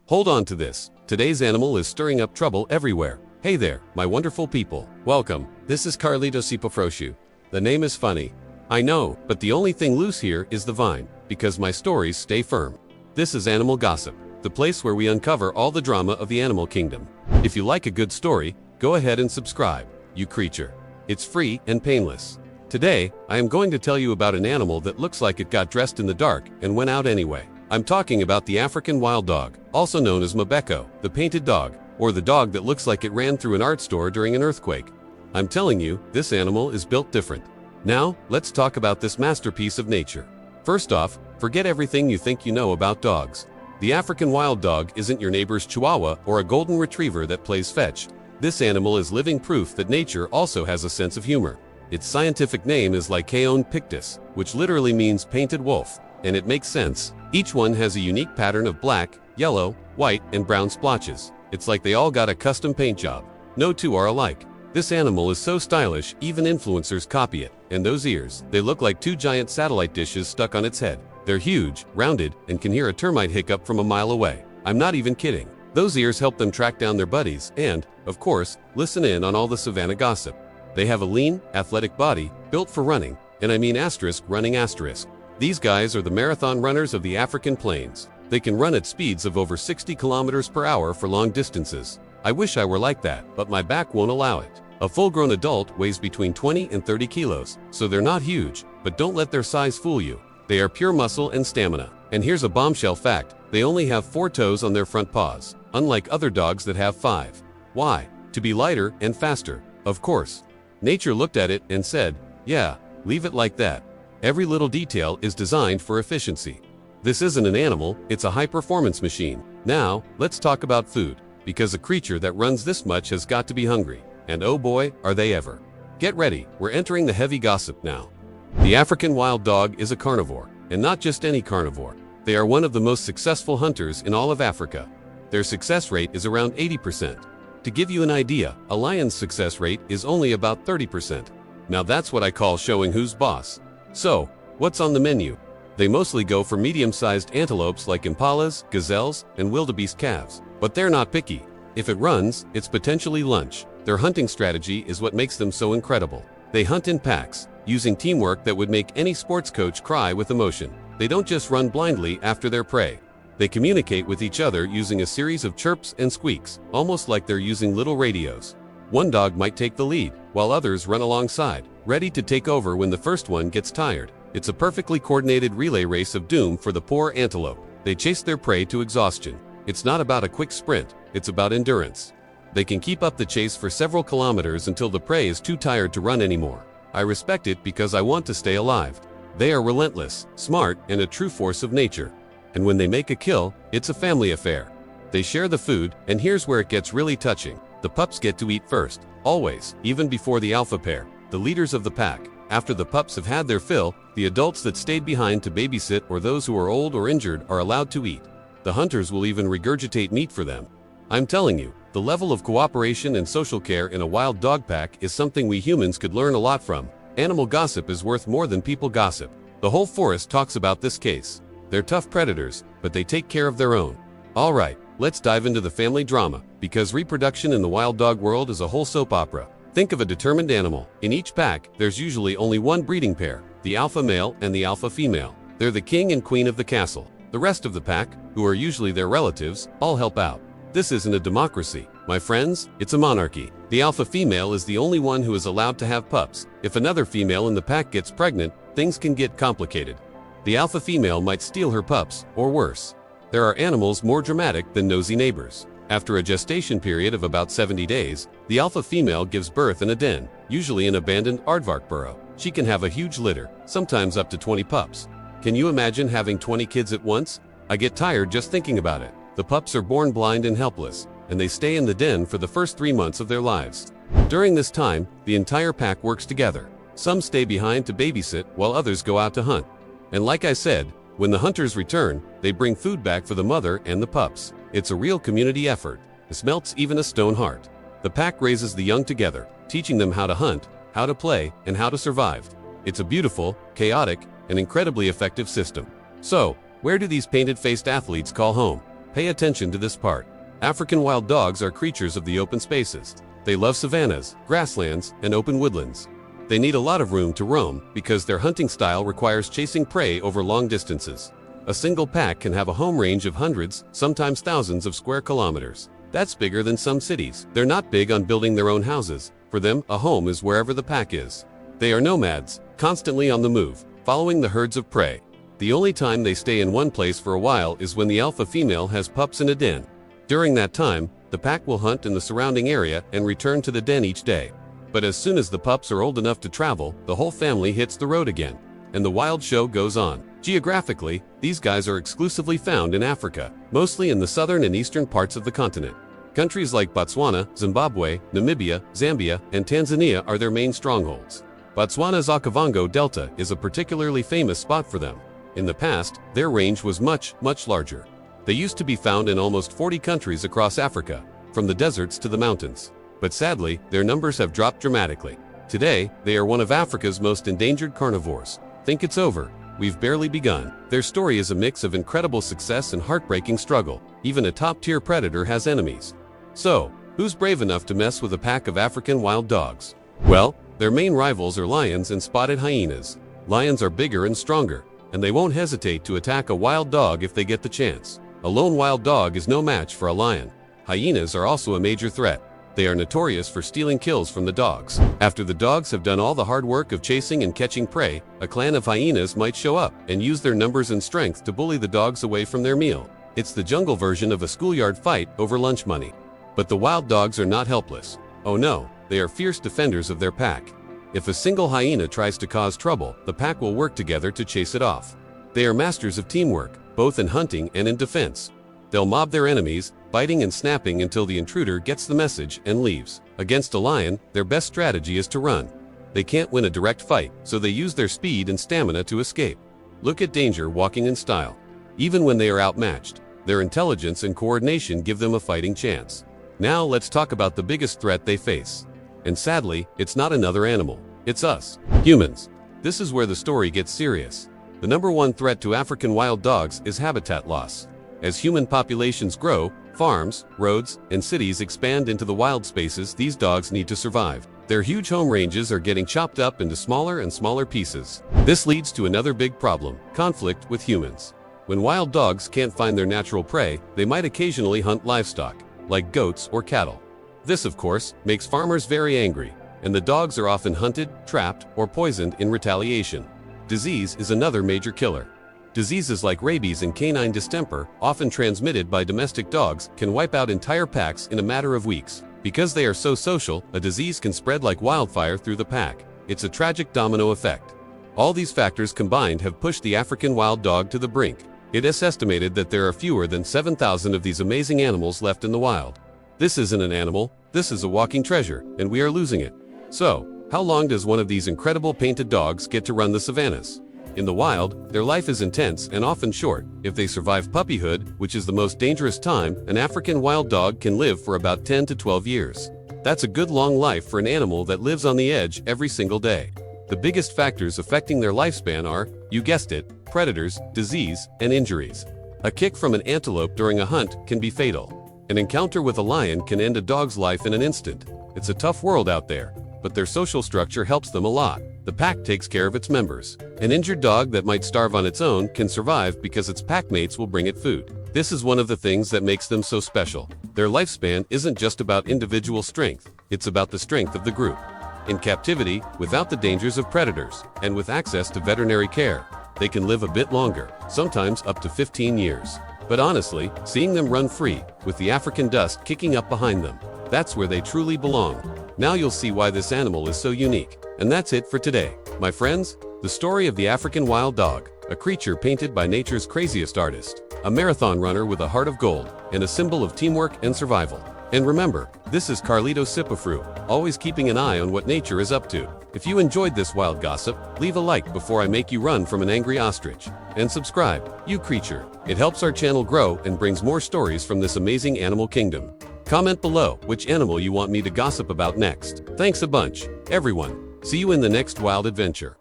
Hold on to this. Today's animal is stirring up trouble everywhere. Hey there, my wonderful people. Welcome. This is Carlitos Ipofroshu. The name is funny. I know, but the only thing loose here is the vine, because my stories stay firm. This is Animal Gossip, the place where we uncover all the drama of the animal kingdom. If you like a good story, go ahead and subscribe, you creature. It's free and painless. Today, I am going to tell you about an animal that looks like it got dressed in the dark and went out anyway. I'm talking about the African wild dog, also known as Mabeco, the painted dog, or the dog that looks like it ran through an art store during an earthquake. I'm telling you, this animal is built different. Now, let's talk about this masterpiece of nature. First off, forget everything you think you know about dogs. The African wild dog isn't your neighbor's chihuahua or a golden retriever that plays fetch. This animal is living proof that nature also has a sense of humor. Its scientific name is Lycaon pictus, which literally means painted wolf, and it makes sense. Each one has a unique pattern of black, yellow, white, and brown splotches. It's like they all got a custom paint job. No two are alike. This animal is so stylish, even influencers copy it. And those ears, they look like two giant satellite dishes stuck on its head. They're huge, rounded, and can hear a termite hiccup from a mile away. I'm not even kidding. Those ears help them track down their buddies and, of course, listen in on all the savanna gossip. They have a lean, athletic body, built for running, and I mean running asterisk. These guys are the marathon runners of the African plains. They can run at speeds of over 60 kilometers per hour for long distances. I wish I were like that, but my back won't allow it. A full-grown adult weighs between 20 and 30 kilos, so they're not huge, but don't let their size fool you. They are pure muscle and stamina. And here's a bombshell fact, they only have 4 toes on their front paws, unlike other dogs that have 5. Why? To be lighter and faster, of course. Nature looked at it and said, yeah, leave it like that. Every little detail is designed for efficiency. This isn't an animal, it's a high-performance machine. Now, let's talk about food, because a creature that runs this much has got to be hungry. And oh boy, are they ever. Get ready, we're entering the heavy gossip now. The African wild dog is a carnivore, and not just any carnivore. They are one of the most successful hunters in all of Africa. Their success rate is around 80%. To give you an idea, a lion's success rate is only about 30%. Now that's what I call showing who's boss. So, what's on the menu? They mostly go for medium-sized antelopes like impalas, gazelles, and wildebeest calves. But they're not picky. If it runs, it's potentially lunch. Their hunting strategy is what makes them so incredible. They hunt in packs, using teamwork that would make any sports coach cry with emotion. They don't just run blindly after their prey. They communicate with each other using a series of chirps and squeaks, almost like they're using little radios. One dog might take the lead, while others run alongside, ready to take over when the first one gets tired. It's a perfectly coordinated relay race of doom for the poor antelope. They chase their prey to exhaustion. It's not about a quick sprint, it's about endurance. They can keep up the chase for several kilometers until the prey is too tired to run anymore. I respect it because I want to stay alive. They are relentless, smart, and a true force of nature. And when they make a kill, it's a family affair. They share the food, and here's where it gets really touching. The pups get to eat first, always, even before the alpha pair, the leaders of the pack. After the pups have had their fill, the adults that stayed behind to babysit or those who are old or injured are allowed to eat. The hunters will even regurgitate meat for them. I'm telling you, the level of cooperation and social care in a wild dog pack is something we humans could learn a lot from. Animal gossip is worth more than people gossip. The whole forest talks about this case. They're tough predators, but they take care of their own. Alright, let's dive into the family drama, because reproduction in the wild dog world is a whole soap opera. Think of a determined animal. In each pack, there's usually only one breeding pair, the alpha male and the alpha female. They're the king and queen of the castle. The rest of the pack, who are usually their relatives, all help out. This isn't a democracy, my friends, it's a monarchy. The alpha female is the only one who is allowed to have pups. If another female in the pack gets pregnant, things can get complicated. The alpha female might steal her pups, or worse. There are animals more dramatic than nosy neighbors. After a gestation period of about 70 days, the alpha female gives birth in a den, usually an abandoned aardvark burrow. She can have a huge litter, sometimes up to 20 pups. Can you imagine having 20 kids at once? I get tired just thinking about it. The pups are born blind and helpless, and they stay in the den for the first 3 months of their lives. During this time, the entire pack works together. Some stay behind to babysit while others go out to hunt. And like I said, when the hunters return, they bring food back for the mother and the pups. It's a real community effort. This melts even a stone heart. The pack raises the young together, teaching them how to hunt, how to play, and how to survive. It's a beautiful, chaotic, and incredibly effective system. So, where do these painted-faced athletes call home? Pay attention to this part. African wild dogs are creatures of the open spaces. They love savannas, grasslands, and open woodlands. They need a lot of room to roam because their hunting style requires chasing prey over long distances. A single pack can have a home range of hundreds, sometimes thousands of square kilometers. That's bigger than some cities. They're not big on building their own houses. For them, a home is wherever the pack is. They are nomads, constantly on the move, following the herds of prey. The only time they stay in one place for a while is when the alpha female has pups in a den. During that time, the pack will hunt in the surrounding area and return to the den each day. But as soon as the pups are old enough to travel, the whole family hits the road again, and the wild show goes on. Geographically, these guys are exclusively found in Africa, mostly in the southern and eastern parts of the continent. Countries like Botswana, Zimbabwe, Namibia, Zambia, and Tanzania are their main strongholds. Botswana's Okavango Delta is a particularly famous spot for them. In the past, their range was much larger. They used to be found in almost 40 countries across Africa, from the deserts to the mountains. But sadly, their numbers have dropped dramatically. Today, they are one of Africa's most endangered carnivores. Think it's over? We've barely begun. Their story is a mix of incredible success and heartbreaking struggle. Even a top-tier predator has enemies. So, who's brave enough to mess with a pack of African wild dogs? Well, their main rivals are lions and spotted hyenas. Lions are bigger and stronger, and they won't hesitate to attack a wild dog if they get the chance. A lone wild dog is no match for a lion. Hyenas are also a major threat. They are notorious for stealing kills from the dogs. After the dogs have done all the hard work of chasing and catching prey, a clan of hyenas might show up and use their numbers and strength to bully the dogs away from their meal. It's the jungle version of a schoolyard fight over lunch money. But the wild dogs are not helpless. Oh no, they are fierce defenders of their pack. If a single hyena tries to cause trouble, the pack will work together to chase it off. They are masters of teamwork, both in hunting and in defense. They'll mob their enemies, biting and snapping until the intruder gets the message and leaves. Against a lion, their best strategy is to run. They can't win a direct fight, so they use their speed and stamina to escape. Look at danger walking in style. Even when they are outmatched, their intelligence and coordination give them a fighting chance. Now let's talk about the biggest threat they face. And sadly, it's not another animal. It's us, humans. This is where the story gets serious. The number one threat to African wild dogs is habitat loss. As human populations grow, farms, roads, and cities expand into the wild spaces these dogs need to survive. Their huge home ranges are getting chopped up into smaller and smaller pieces. This leads to another big problem: conflict with humans. When wild dogs can't find their natural prey, they might occasionally hunt livestock, like goats or cattle. This, of course, makes farmers very angry, and the dogs are often hunted, trapped, or poisoned in retaliation. Disease is another major killer. Diseases like rabies and canine distemper, often transmitted by domestic dogs, can wipe out entire packs in a matter of weeks. Because they are so social, a disease can spread like wildfire through the pack. It's a tragic domino effect. All these factors combined have pushed the African wild dog to the brink. It is estimated that there are fewer than 7,000 of these amazing animals left in the wild. This isn't an animal, this is a walking treasure, and we are losing it. So, how long does one of these incredible painted dogs get to run the savannas? In the wild, their life is intense and often short. If they survive puppyhood, which is the most dangerous time, an African wild dog can live for about 10 to 12 years. That's a good long life for an animal that lives on the edge every single day. The biggest factors affecting their lifespan are, you guessed it, predators, disease, and injuries. A kick from an antelope during a hunt can be fatal. An encounter with a lion can end a dog's life in an instant. It's a tough world out there, but their social structure helps them a lot. The pack takes care of its members. An injured dog that might starve on its own can survive because its packmates will bring it food. This is one of the things that makes them so special. Their lifespan isn't just about individual strength, it's about the strength of the group. In captivity, without the dangers of predators, and with access to veterinary care, they can live a bit longer, sometimes up to 15 years. But honestly, seeing them run free, with the African dust kicking up behind them, that's where they truly belong. Now you'll see why this animal is so unique. And that's it for today, my friends. The story of the African wild dog, a creature painted by nature's craziest artist, a marathon runner with a heart of gold, and a symbol of teamwork and survival. And remember, this is Carlito Sipafru, always keeping an eye on what nature is up to. If you enjoyed this wild gossip, leave a like before I make you run from an angry ostrich. And subscribe, you creature. It helps our channel grow and brings more stories from this amazing animal kingdom. Comment below which animal you want me to gossip about next. Thanks a bunch, everyone. See you in the next wild adventure.